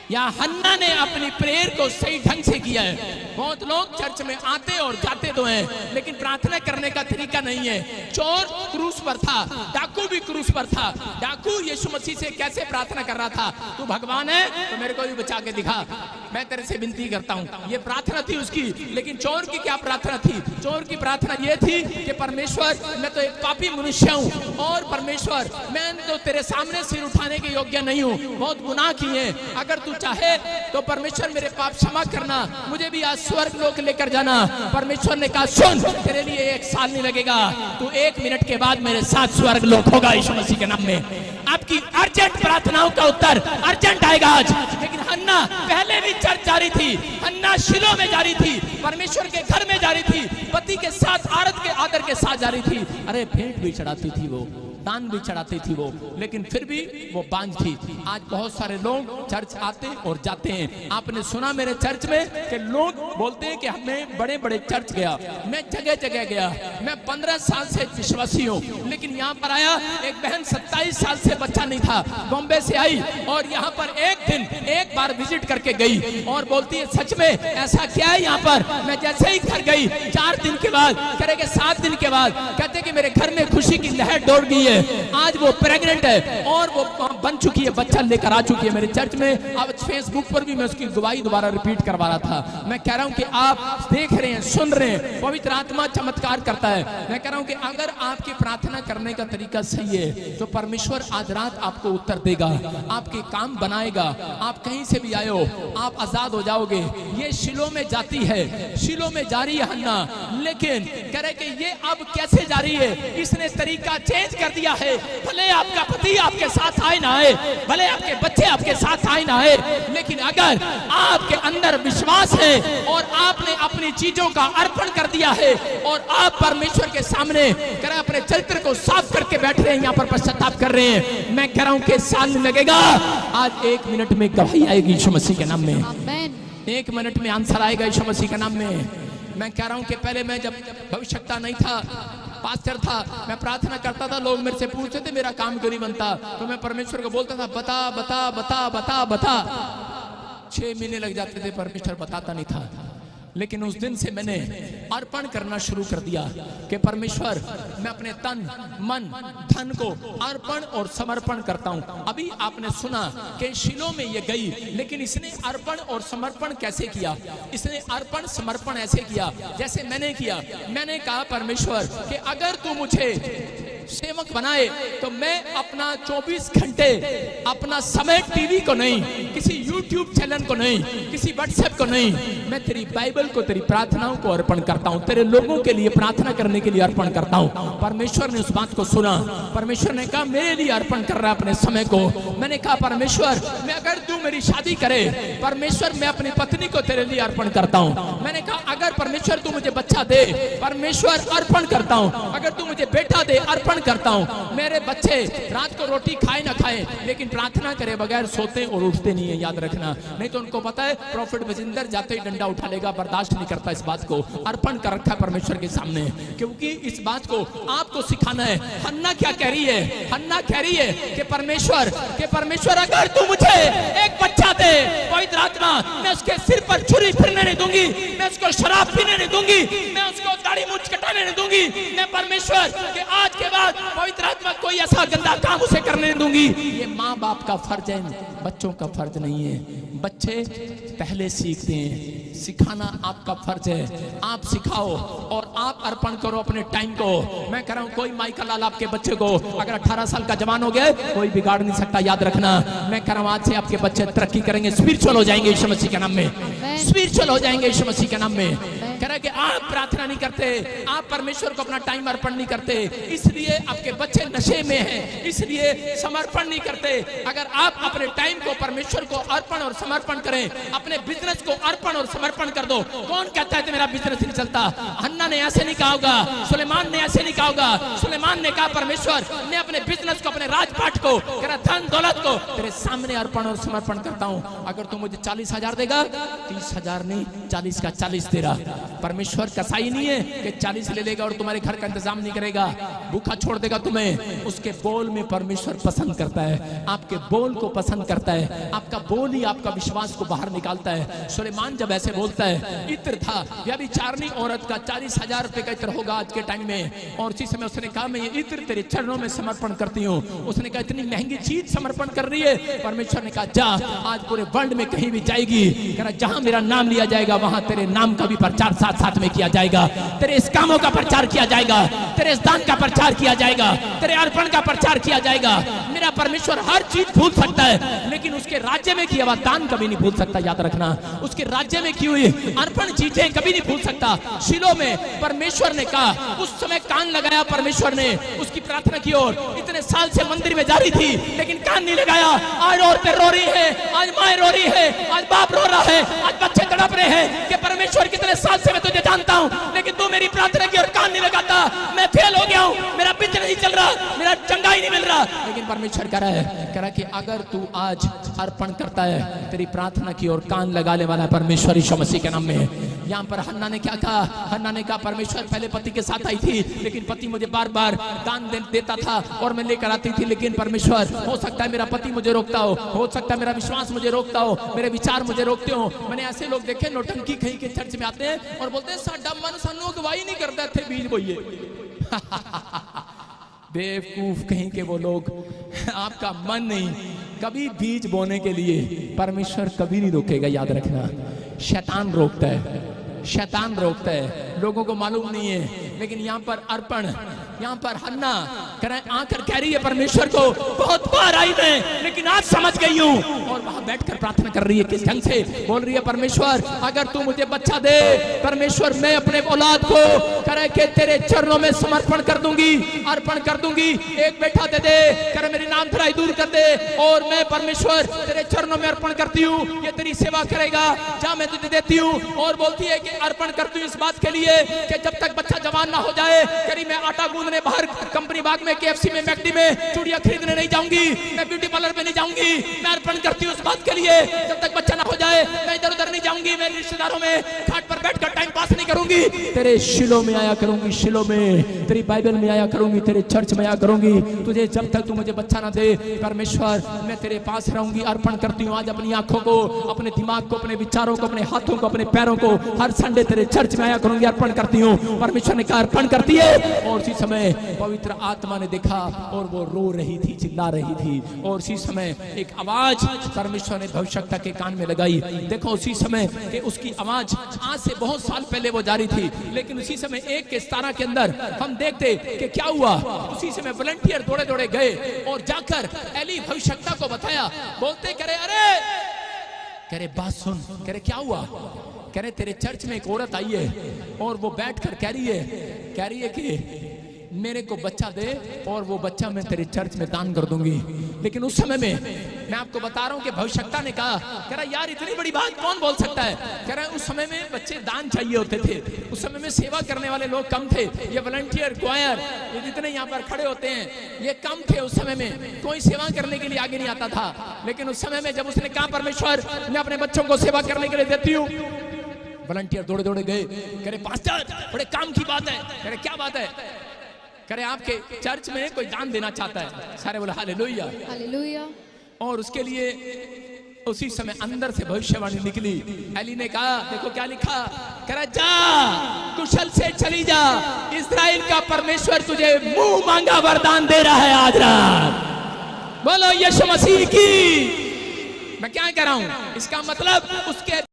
या हन्ना ने अपनी प्रेयर को सही ढंग से किया है। बहुत लोग चर्च में आते और जाते तो हैं, लेकिन प्रार्थना करने का तरीका नहीं है। चोर क्रूस पर था, डाकू भी क्रूस पर था। डाकू यीशु मसीह से कैसे प्रार्थना कर रहा था, तू भगवान है तो मेरे को भी बचा के दिखा, मैं तेरे से विनती करता हूँ। ये प्रार्थना थी उसकी। लेकिन चोर की क्या प्रार्थना थी? चोर की प्रार्थना ये थी कि परमेश्वर मैं तो एक पापी मनुष्य हूँ और परमेश्वर मैं तो तेरे सामने सिर उठाने के योग्य नहीं हूँ, बहुत गुनाह किए। अगर तू चाहे तो परमेश्वर मेरे पाप क्षमा करना, मुझे भी आज स्वर्ग लोक लेकर जाना। परमेश्वर ने कहा सुन, तेरे लिए 1 साल नहीं लगेगा, तू 1 मिनट के बाद मेरे साथ स्वर्ग लोक होगा यीशु मसीह के नाम में। आपकी अर्जेंट प्रार्थनाओं का उत्तर अर्जेंट आएगा आज। लेकिन हन्ना पहले भी चर्च जा रही थी, हन्ना शिलो में जा रही थी, परमेश्वर के घर में जा रही थी, पति के साथ औरत के आदर के साथ जा रही थी। अरे भेंट भी चढ़ाती थी वो, दान भी चढ़ाती थी वो, लेकिन फिर भी वो बांझ थी। आज बहुत सारे लोग चर्च आते और जाते हैं। आपने सुना मेरे चर्च में कि लोग बोलते हैं कि हमें बड़े बड़े चर्च गया, मैं जगह जगह गया, मैं 15 साल से विश्वासी हूँ। लेकिन यहाँ पर आया एक बहन 27 साल से बच्चा नहीं था, बॉम्बे से आई और यहाँ पर एक बार विजिट करके गई और बोलती है सच में ऐसा क्या है यहाँ पर। मैं जैसे ही घर गई 4 दिन के बाद, करेंगे 7 दिन के बाद, कहते कि मेरे घर में खुशी की लहर दौड़ गई है। आज वो प्रेग्नेंट है और वो बन चुकी है, बच्चा लेकर आ चुकी है मेरे चर्च में। अब फेसबुक पर भी मैं उसकी गवाही दोबारा रिपीट करवा रहा था। मैं कह रहा हूं कि आप देख रहे हैं, सुन रहे हैं, पवित्र आत्मा चमत्कार करता है। मैं कह रहा हूं कि अगर आपकी प्रार्थना करने का तरीका सही है तो परमेश्वर आज रात आपको उत्तर देगा, आपके काम बनाएगा। आप कहीं से भी आए हो, आप आजाद हो जाओगे। ये शिलो में जाती है, शिलो में जा रही है हन्ना, लेकिन कह रहे कि ये अब कैसे जा रही है, इसने तरीका चेंज कर दिया है। भले आपका पति आपके साथ आए ना आए, भले आपके बच्चे आपके साथ आए ना आए, लेकिन अगर आपके अंदर विश्वास है और आपने अपनी चीजों का अर्पण कर दिया है और आप परमेश्वर के सामने कर अपने चरित्र को साफ करके बैठ रहे हैं, यहाँ पर पश्चाताप कर रहे हैं, मैं कह रहा हूं कि साल नहीं लगेगा। आज 1 मिनट में गवाही आएगी यीशु मसीह के नाम में, 1 मिनट में आंसर आएगा यीशु मसीह के नाम में। मैं कह रहा हूं कि पहले मैं जब भविष्यवक्ता नहीं था, पास्टर था, मैं प्रार्थना करता था, लोग मेरे से पूछते थे मेरा काम क्यों नहीं बनता, तो मैं परमेश्वर को बोलता था बता बता बता बता बता। 6 महीने लग जाते थे, परमेश्वर बताता नहीं था। लेकिन उस दिन से मैंने अर्पण करना शुरू कर दिया कि परमेश्वर मैं अपने तन मन धन को अर्पण और समर्पण करता हूं। अभी आपने सुना कि शिलो में ये गई, लेकिन इसने अर्पण और समर्पण कैसे किया? इसने अर्पण समर्पण ऐसे किया जैसे मैंने किया। मैंने कहा परमेश्वर कि अगर तू मुझे सेवक बनाए तो मैं अपना 24 घंटे अपना समय टीवी को नहीं, किसी यूट्यूब चैनल को नहीं, किसी व्हाट्सएप को नहीं, मैं तेरी बाइबल को, तेरी प्रार्थनाओं को अर्पण करता हूं, तेरे लोगों के लिए प्रार्थना करने के लिए अर्पण करता हूं। परमेश्वर ने उस बात को सुना। परमेश्वर ने कहा मेरे लिए अर्पण कर रहा है अपने समय को। मैंने कहा परमेश्वर मैं अगर तू मेरी शादी करे, परमेश्वर मैं अपनी पत्नी को तेरे लिए अर्पण करता हूं। मैंने कहा अगर परमेश्वर तू मुझे बच्चा दे, परमेश्वर अर्पण करता हूं। अगर तू मुझे बेटा दे, अर्पण करता हूं। मेरे बच्चे रात को रोटी खाए ना खाए, लेकिन प्रार्थना करे बगैर सोते और उठते नहीं है, याद रखना। नहीं तो उनको पता है प्रॉफिट बजिंदर जाते ही डंडा उठा लेगा, बर्दाश्त नहीं करता इस बात को। अर्पण कर रखा है परमेश्वर के सामने, क्योंकि इस बात को आपको सिखाना है। हन्ना क्या कह रही है? हन्ना कह रही है कि परमेश्वर अगर तू मुझे एक बच्चा दे, पवित्र आत्मा मैं उसके सिर पर छुरी फिरने नहीं दूंगी, मैं उसको शराब पीने नहीं दूंगी, मैं उसको दाढ़ी मूंछ कटाने नहीं दूंगी। मैं परमेश्वर के आज के बाद पवित्र आत्मा कोई ऐसा गंदा काम उसे करने नहीं दूंगी। ये माँ बाप का फर्ज है, बच्चों का फर्ज नहीं है। बच्चे पहले सीखते हैं, सिखाना आपका फर्ज है। आप सिखाओ और आप अर्पण करो अपने टाइम को। मैं कह रहा हूँ कोई माई का लाल आपके बच्चे को अगर 18 साल का जवान हो गया कोई बिगाड़ नहीं सकता, याद रखना। मैं कह रहा हूँ आज से आपके बच्चे तरक्की करेंगे, स्पिरिचुअल हो जाएंगे यीशु मसीह के नाम में, स्पिरिचुअल हो जाएंगे यीशु मसीह के नाम में। कह रहा है कि आप प्रार्थना नहीं करते, आप परमेश्वर को अपना टाइम अर्पण नहीं करते, इसलिए आपके बच्चे नशे में हैं, इसलिए समर्पण नहीं करते। अगर आप अपने टाइम को परमेश्वर को अर्पण और समर्पण करें, अपने बिजनेस को अर्पण और समर्पण कर दो। कौन कहता है कि मेरा बिजनेस नहीं चलता? हन्ना ने ऐसे नहीं कहा होगा, सुलेमान ने ऐसे नहीं कहा होगा। सुलेमान ने कहा परमेश्वर मैं अपने बिजनेस को, अपने राजपाट को, धन दौलत को तेरे सामने अर्पण और समर्पण करता हूं। अगर तू मुझे 40,000 देगा, 30,000 नहीं 40 का 40 तेरा, परमेश्वर कसाई नहीं है कि 40 ले लेगा और तुम्हारे घर का इंतजाम नहीं करेगा, भूखा छोड़ देगा तुम्हें। उसके बोल में परमेश्वर पसंद करता है, आपके बोल को पसंद करता है। आपका बोल ही आपका विश्वास को बाहर निकालता है। सुलेमान जब ऐसे बोलता है, इत्र था व्यभिचारिणी औरत का 40,000 रुपए का इत्र होगा आज के टाइम में, और उसी समय उसने कहा मैं ये इत्र तेरे चरणों में समर्पण करती हूँ। उसने कहा इतनी महंगी चीज समर्पण कर रही है। परमेश्वर ने कहा जा, आज पूरे वर्ल्ड में कहीं भी जाएगी, जहां मेरा नाम लिया जाएगा वहां तेरे नाम का भी प्रचार साथ साथ में किया जाएगा, तेरे इस कामों का प्रचार किया जाएगा, तेरे इस दान का प्रचार किया जाएगा, तेरे अर्पण का प्रचार किया जाएगा। मेरा परमेश्वर हर चीज भूल सकता है, लेकिन उसके राज्य में किया हुआ दान कभी नहीं भूल सकता। याद रखना, उसके राज्य में की हुई अर्पण चीजें कभी नहीं भूल सकता। शिलो में परमेश्वर ने कहा, उस समय कान लगाया परमेश्वर ने उसकी प्रार्थना की ओर। इतने साल से मंदिर में जा रही थी लेकिन कान नहीं लगाया। आज औरतें रो रही है, आज माए रो रही है, आज बाप रो रहा है, आज बच्चे तड़प रहे हैं कि परमेश्वर कितने साल से मैं तुझे जानता हूं, लेकिन तू मेरी प्रार्थना की ओर कान नहीं लगाता। मैं फेल हो गया हूं, मेरा बिजनेस नहीं चल रहा, मेरा चंगा ही नहीं मिल रहा। लेकिन परमेश्वर कह रहा है कि अगर तू आज अर्पण करता है, तेरी प्रार्थना की ओर कान लगाने वाला परमेश्वर यीशु मसीह के नाम में है। यहाँ पर हन्ना ने क्या कहा? हन्ना ने कहा परमेश्वर पहले पति के साथ आई थी, लेकिन पति मुझे बार बार दान देता था और मैं लेकर आती थी, लेकिन परमेश्वर हो सकता है मेरा पति मुझे रोकता हो सकता है मेरा विश्वास मुझे रोकता हो, मेरे विचार मुझे रोकते हो। मैंने ऐसे लोग देखे नौटंकी कहीं के चर्च में आते हैं और बोलते हैं साडा मन सानू अगवाई नहीं करता थे बीज बोइए। बेवकूफ कहीं के वो लोग। आपका मन नहीं, कभी बीज बोने के लिए परमेश्वर कभी नहीं रोकेगा। याद रखना, शैतान रोकता है, शैतान रोकता है, लोगों को मालूम नहीं है। लेकिन यहाँ पर अर्पण, यहाँ पर हन्ना आकर कह रही है परमेश्वर को बहुत बार आई मैं, लेकिन आज समझ गई हूँ। और वहां बैठकर प्रार्थना कर रही है, किस ढंग से बोल रही है, परमेश्वर अगर तू मुझे बच्चा दे, परमेश्वर मैं अपने औलाद को करे के तेरे चरणों में समर्पण कर दूंगी, अर्पण कर दूंगी। एक बेटा दे दे, करे मेरी नाम धराई दूर कर दे, और मैं परमेश्वर तेरे चरणों में अर्पण करती हूँ, ये तेरी सेवा करेगा, जा मैं तुझे देती हूँ। और बोलती है कि अर्पण करती हूँ इस बात के लिए कि जब तक बच्चा जवान ना हो जाए, करी मैं आटा गूंदने बाहर कंपनी बाग में, KFC में, मैकडी में चूड़ियां खरीदने नहीं जाऊंगी, मैं ब्यूटी पार्लर में नहीं जाऊंगी। मैं अर्पण करती हूँ उस बात के लिए, जब तक बच्चा ना हो जाए मैं इधर उधर नहीं जाऊंगी, मैं रिश्तेदारों में खाट पर बैठकर टाइम पास नहीं करूंगी। तेरे शिलो में आया करूंगी, शिलो में तेरी बाइबल में आया करूंगी, तेरे चर्च में आया करूंगी। तुझे जब तक तू मुझे बच्चा ना दे परमेश्वर मैं तेरे पास रहूंगी। अर्पण करती हूँ आज अपनी आंखों को, अपने दिमाग को, अपने विचारों को, अपने हाथों को, अपने पैरों को, हर संडे तेरे चर्च में आया करूंगी, अर्पण करती हूँ। परमेश्वर ने कहा अर्पण करती है, और उसी समय पवित्र आत्मा ने देखा और वो रो रही थी, चिल्ला रही थी। और उसी समय एक आवाज परमेश्वर ने भविष्यवक्ता के कान में लगाई। देखो उसी समय कि उसकी आवाज आज से बहुत साल पहले वो जारी थी, लेकिन उसी समय एक के 17 के अंदर हम देखते कि क्या हुआ। उसी समय वॉलंटियर दौड़े दौड़े गए और जाकर एली भविष्यवक्ता को बताया। बोलते करे अरे, करे बात सुन, करे क्या हुआ? कह रहे तेरे चर्च में एक औरत आई है और वो बैठकर कह रही है कि मेरे को बच्चा दे और वो बच्चा मैं तेरे चर्च में दान कर दूंगी। लेकिन उस समय में मैं आपको बता रहा हूं कि भविष्यवक्ता ने कहा, कह रहा यार इतनी बड़ी बात कौन बोल सकता है? कह रहा है उस समय में बच्चे दान चाहिए होते थे, उस समय में सेवा करने वाले लोग कम थे। ये वॉलंटियर, क्वायर, ये जितने यहाँ पर खड़े होते हैं ये कम थे उस समय में, कोई सेवा करने के लिए आगे नहीं आता था। लेकिन उस समय में जब उसने कहा परमेश्वर मैं अपने बच्चों को सेवा करने के लिए देती हूँ, वॉलंटियर दौड़े दौड़े गए। कह रहे पास्टर बड़े काम की बात है। कह रहे क्या बात है? कह रहे आपके चर्च में कोई दान देना चाहता है। सारे बोले हालेलुया, हालेलुया। और उसके लिए उसी समय अंदर से भविष्यवाणी निकली। एली ने कहा देखो क्या लिखा। कह रहा जा कुशल से चली जा, इस्राएल का परमेश्वर तुझे मुंह मांगा वरदान दे रहा है आज रात। बोलो यीशु मसीह की। मैं क्या कह रहा हूं? इसका मतलब उसके